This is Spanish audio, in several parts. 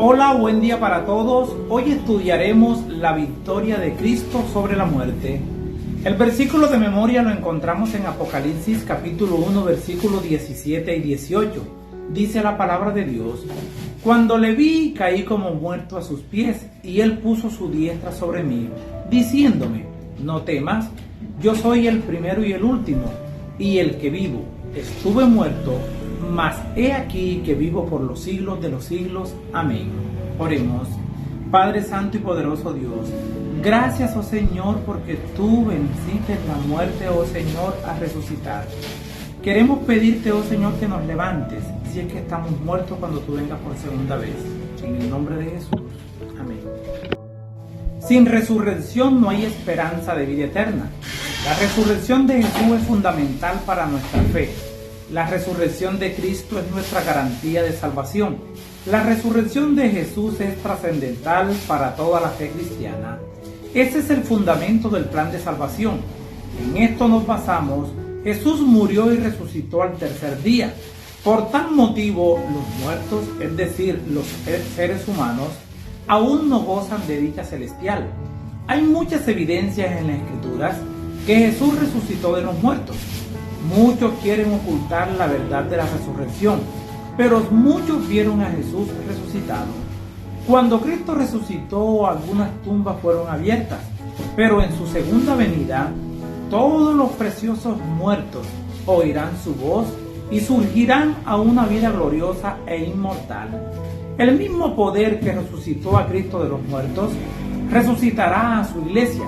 Hola, buen día para todos. Hoy estudiaremos la victoria de Cristo sobre la muerte. El versículo de memoria lo encontramos en Apocalipsis capítulo 1, versículos 17 y 18. Dice la palabra de Dios: Cuando le vi, caí como muerto a sus pies, y él puso su diestra sobre mí, diciéndome: No temas, yo soy el primero y el último, y el que vivo. Estuve muerto, mas he aquí que vivo por los siglos de los siglos. Amén. Oremos. Padre santo y poderoso Dios, gracias, oh Señor, porque tú venciste la muerte, oh Señor, a resucitar. Queremos pedirte, oh Señor, que nos levantes, si es que estamos muertos cuando tú vengas por segunda vez. En el nombre de Jesús. Amén. Sin resurrección no hay esperanza de vida eterna. La resurrección de Jesús es fundamental para nuestra fe. La resurrección de Cristo es nuestra garantía de salvación. La resurrección de Jesús es trascendental para toda la fe cristiana. Ese es el fundamento del plan de salvación. En esto nos basamos. Jesús murió y resucitó al tercer día. Por tal motivo, los muertos, es decir, los seres humanos, aún no gozan de dicha celestial. Hay muchas evidencias en las Escrituras que Jesús resucitó de los muertos. Muchos quieren ocultar la verdad de la resurrección, pero muchos vieron a Jesús resucitado. Cuando Cristo resucitó, algunas tumbas fueron abiertas, pero en su segunda venida, todos los preciosos muertos oirán su voz y surgirán a una vida gloriosa e inmortal. El mismo poder que resucitó a Cristo de los muertos, resucitará a su iglesia.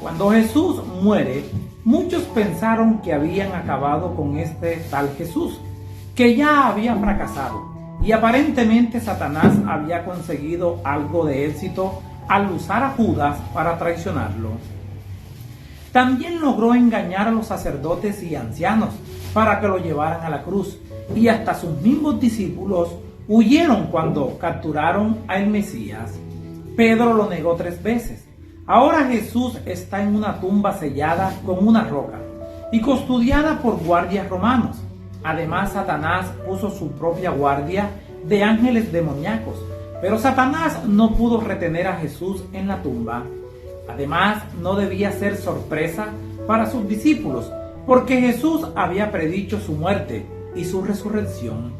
Cuando Jesús muere, muchos pensaron que habían acabado con este tal Jesús, que ya había fracasado, y aparentemente Satanás había conseguido algo de éxito al usar a Judas para traicionarlo. También logró engañar a los sacerdotes y ancianos para que lo llevaran a la cruz, y hasta sus mismos discípulos huyeron cuando capturaron al Mesías. Pedro lo negó 3 veces. Ahora Jesús está en una tumba sellada con una roca y custodiada por guardias romanos. Además, Satanás puso su propia guardia de ángeles demoníacos, pero Satanás no pudo retener a Jesús en la tumba. Además, no debía ser sorpresa para sus discípulos, porque Jesús había predicho su muerte y su resurrección.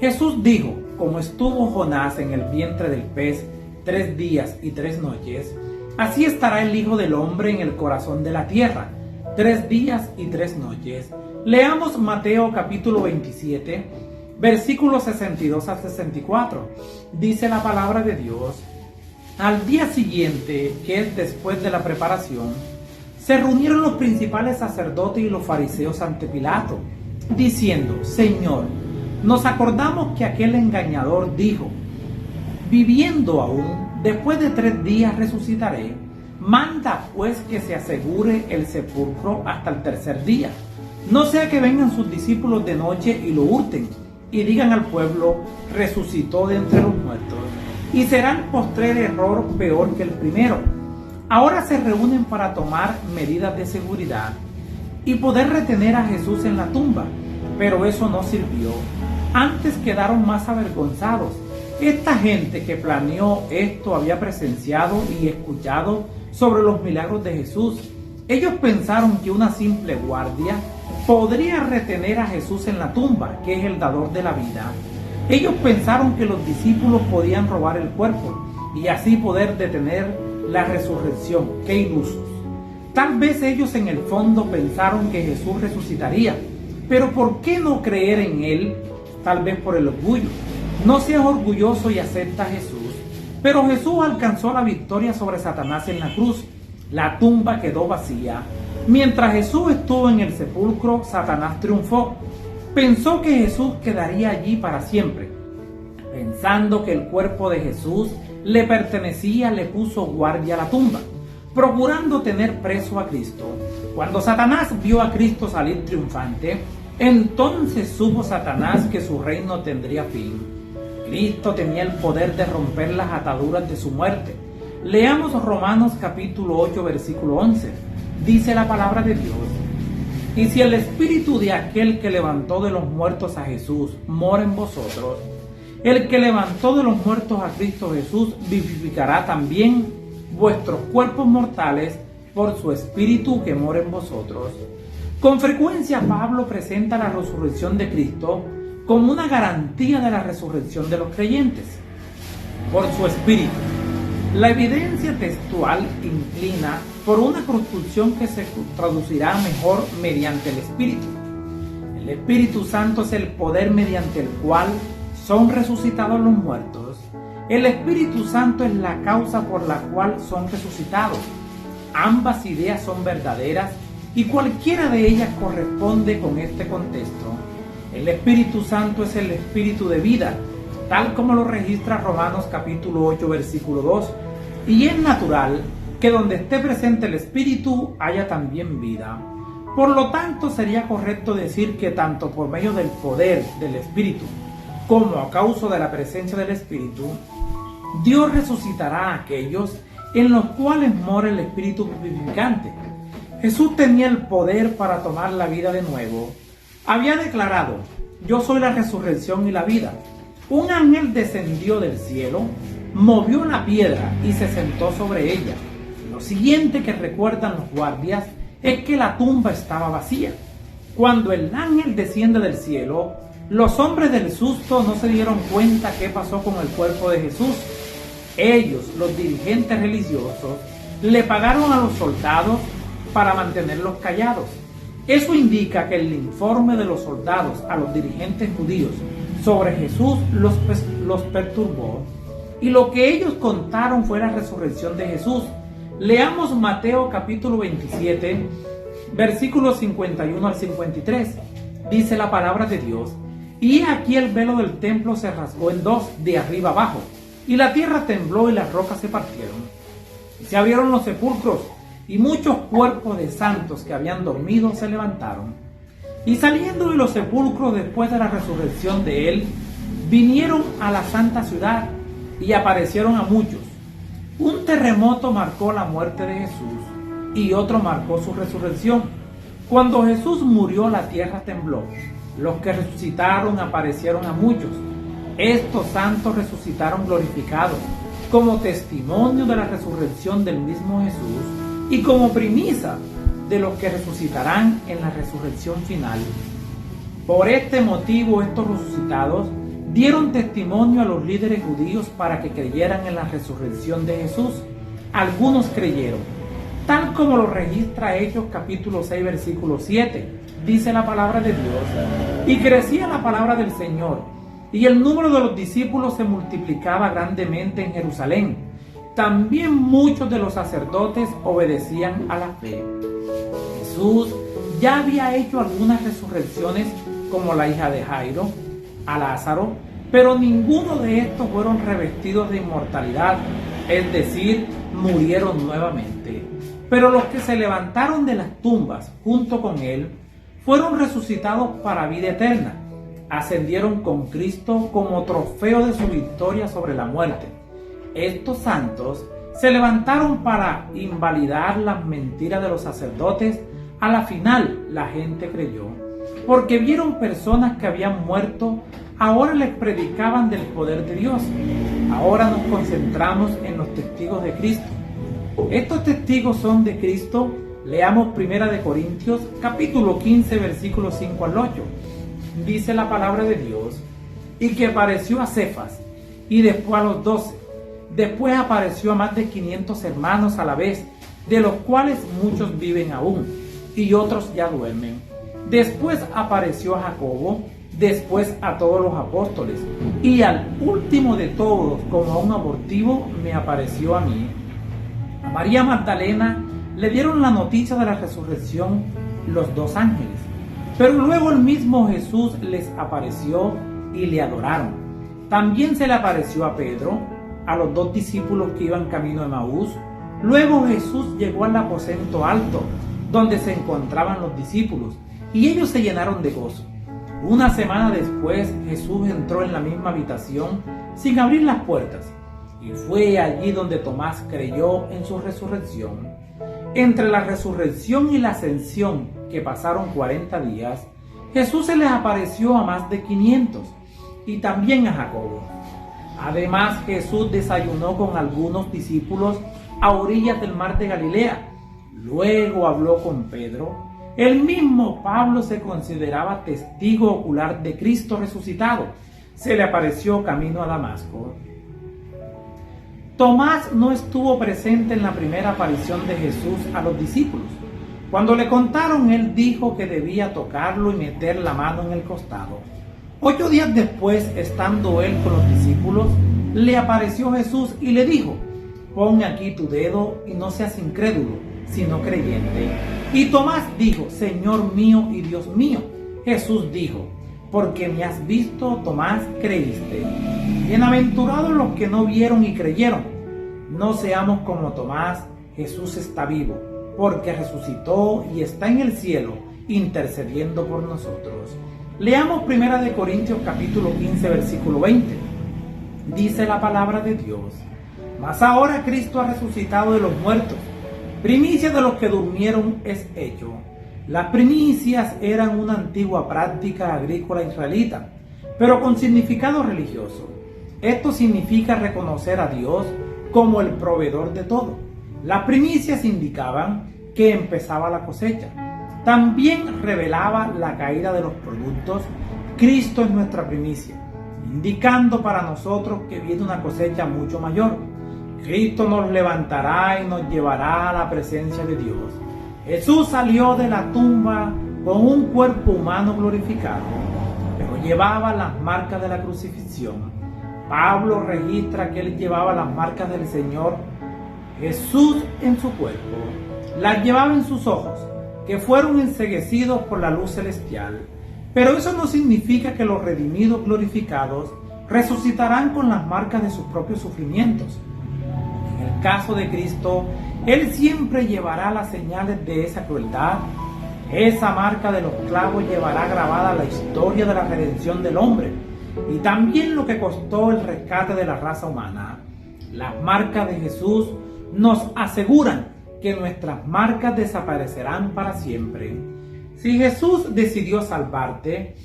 Jesús dijo: como estuvo Jonás en el vientre del pez 3 días y 3 noches, así estará el Hijo del Hombre en el corazón de la tierra, 3 días y 3 noches. Leamos Mateo capítulo 27, versículos 62 a 64. Dice la palabra de Dios: Al día siguiente, que es después de la preparación, se reunieron los principales sacerdotes y los fariseos ante Pilato, diciendo: Señor, nos acordamos que aquel engañador dijo: viviendo aún, después de 3 días resucitaré. Manda pues que se asegure el sepulcro hasta el tercer día, no sea que vengan sus discípulos de noche y lo hurten, y digan al pueblo: resucitó de entre los muertos, y será el postrer error peor que el primero. Ahora se reúnen para tomar medidas de seguridad y poder retener a Jesús en la tumba, pero eso no sirvió. Antes quedaron más avergonzados. Esta gente que planeó esto había presenciado y escuchado sobre los milagros de Jesús. Ellos pensaron que una simple guardia podría retener a Jesús en la tumba, que es el dador de la vida. Ellos pensaron que los discípulos podían robar el cuerpo y así poder detener la resurrección. ¡Qué ilusos! Tal vez ellos en el fondo pensaron que Jesús resucitaría, pero ¿por qué no creer en él? Tal vez por el orgullo. No seas orgulloso y acepta a Jesús. Pero Jesús alcanzó la victoria sobre Satanás en la cruz. La tumba quedó vacía. Mientras Jesús estuvo en el sepulcro, Satanás triunfó. Pensó que Jesús quedaría allí para siempre. Pensando que el cuerpo de Jesús le pertenecía, le puso guardia a la tumba, procurando tener preso a Cristo. Cuando Satanás vio a Cristo salir triunfante, entonces supo Satanás que su reino tendría fin. Cristo tenía el poder de romper las ataduras de su muerte. Leamos Romanos capítulo 8, versículo 11. Dice la palabra de Dios: Y si el espíritu de aquel que levantó de los muertos a Jesús mora en vosotros, El que levantó de los muertos a Cristo Jesús vivificará también vuestros cuerpos mortales por su Espíritu que mora en vosotros. Con frecuencia Pablo presenta la resurrección de Cristo como una garantía de la resurrección de los creyentes por su Espíritu. La evidencia textual inclina por una construcción que se traducirá mejor mediante el Espíritu. El Espíritu Santo es el poder mediante el cual son resucitados los muertos. El Espíritu Santo es la causa por la cual son resucitados. Ambas ideas son verdaderas y cualquiera de ellas corresponde con este contexto. El Espíritu Santo es el Espíritu de vida, tal como lo registra Romanos capítulo 8, versículo 2, y es natural que donde esté presente el Espíritu haya también vida. Por lo tanto, sería correcto decir que tanto por medio del poder del Espíritu como a causa de la presencia del Espíritu, Dios resucitará a aquellos en los cuales mora el Espíritu vivificante. Jesús tenía el poder para tomar la vida de nuevo. Había declarado: yo soy la resurrección y la vida. Un ángel descendió del cielo, movió la piedra y se sentó sobre ella. Lo siguiente que recuerdan los guardias es que la tumba estaba vacía. Cuando el ángel desciende del cielo, los hombres del susto no se dieron cuenta qué pasó con el cuerpo de Jesús. Ellos, los dirigentes religiosos, le pagaron a los soldados para mantenerlos callados. Eso indica que el informe de los soldados a los dirigentes judíos sobre Jesús los perturbó, y lo que ellos contaron fue la resurrección de Jesús. Leamos Mateo capítulo 27, versículos 51 al 53. Dice la palabra de Dios: y aquí el velo del templo se rasgó en dos, de arriba abajo, y la tierra tembló y las rocas se partieron. Y se abrieron los sepulcros, y muchos cuerpos de santos que habían dormido se levantaron. Y saliendo de los sepulcros después de la resurrección de él, vinieron a la santa ciudad y aparecieron a muchos. Un terremoto marcó la muerte de Jesús y otro marcó su resurrección. Cuando Jesús murió, la tierra tembló. Los que resucitaron aparecieron a muchos. Estos santos resucitaron glorificados, como testimonio de la resurrección del mismo Jesús y como primicia de los que resucitarán en la resurrección final. Por este motivo, estos resucitados dieron testimonio a los líderes judíos para que creyeran en la resurrección de Jesús. Algunos creyeron, tal como lo registra Hechos capítulo 6, versículo 7. Dice la palabra de Dios: y crecía la palabra del Señor, y el número de los discípulos se multiplicaba grandemente en Jerusalén. También muchos de los sacerdotes obedecían a la fe. Jesús ya había hecho algunas resurrecciones, como la hija de Jairo, a Lázaro, pero ninguno de estos fueron revestidos de inmortalidad, es decir, murieron nuevamente. Pero los que se levantaron de las tumbas junto con él fueron resucitados para vida eterna. Ascendieron con Cristo como trofeo de su victoria sobre la muerte. Estos santos se levantaron para invalidar las mentiras de los sacerdotes. A la final, la gente creyó, porque vieron personas que habían muerto, ahora les predicaban del poder de Dios. Ahora nos concentramos en los testigos de Cristo. Estos testigos son de Cristo. Leamos 1 Corintios capítulo 15, versículos 5 al 8. Dice la palabra de Dios: y que apareció a Cefas, y después a los 12. Después apareció a más de 500 hermanos a la vez, de los cuales muchos viven aún, y otros ya duermen. Después apareció a Jacobo, después a todos los apóstoles, y al último de todos, como a un abortivo, me apareció a mí. A María Magdalena le dieron la noticia de la resurrección los dos ángeles, pero luego el mismo Jesús les apareció y le adoraron. También se le apareció a Pedro, a los dos discípulos que iban camino de Emaús. Luego Jesús llegó al aposento alto, donde se encontraban los discípulos, y ellos se llenaron de gozo. Una semana después, Jesús entró en la misma habitación sin abrir las puertas, y fue allí donde Tomás creyó en su resurrección. Entre la resurrección y la ascensión, que pasaron 40 días, Jesús se les apareció a más de 500, y también a Jacobo. Además, Jesús desayunó con algunos discípulos a orillas del mar de Galilea. Luego habló con Pedro. El mismo Pablo se consideraba testigo ocular de Cristo resucitado. Se le apareció camino a Damasco. Tomás no estuvo presente en la primera aparición de Jesús a los discípulos. Cuando le contaron, él dijo que debía tocarlo y meter la mano en el costado. 8 días después, estando él con los discípulos, le apareció Jesús y le dijo: pon aquí tu dedo y no seas incrédulo, sino creyente. Y Tomás dijo: Señor mío y Dios mío. Jesús dijo: porque me has visto, Tomás, creíste. Bienaventurados los que no vieron y creyeron. No seamos como Tomás. Jesús está vivo, porque resucitó y está en el cielo, intercediendo por nosotros. Leamos 1 Corintios capítulo 15, versículo 20. Dice la palabra de Dios: mas ahora Cristo ha resucitado de los muertos, primicia de los que durmieron es hecho. Las primicias eran una antigua práctica agrícola israelita, pero con significado religioso. Esto significa reconocer a Dios como el proveedor de todo. Las primicias indicaban que empezaba la cosecha. También revelaba la caída de los productos. Cristo es nuestra primicia, indicando para nosotros que viene una cosecha mucho mayor. Cristo nos levantará y nos llevará a la presencia de Dios. Jesús salió de la tumba con un cuerpo humano glorificado, pero llevaba las marcas de la crucifixión. Pablo registra que él llevaba las marcas del Señor Jesús en su cuerpo. Las llevaba en sus ojos, que fueron enceguecidos por la luz celestial. Pero eso no significa que los redimidos glorificados resucitarán con las marcas de sus propios sufrimientos. En el caso de Cristo, Él siempre llevará las señales de esa crueldad. Esa marca de los clavos llevará grabada la historia de la redención del hombre y también lo que costó el rescate de la raza humana. Las marcas de Jesús nos aseguran que nuestras marcas desaparecerán para siempre. Si Jesús decidió salvarte,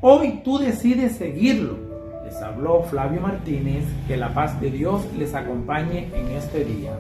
hoy tú decides seguirlo. Les habló Flavio Martínez. Que la paz de Dios les acompañe en este día.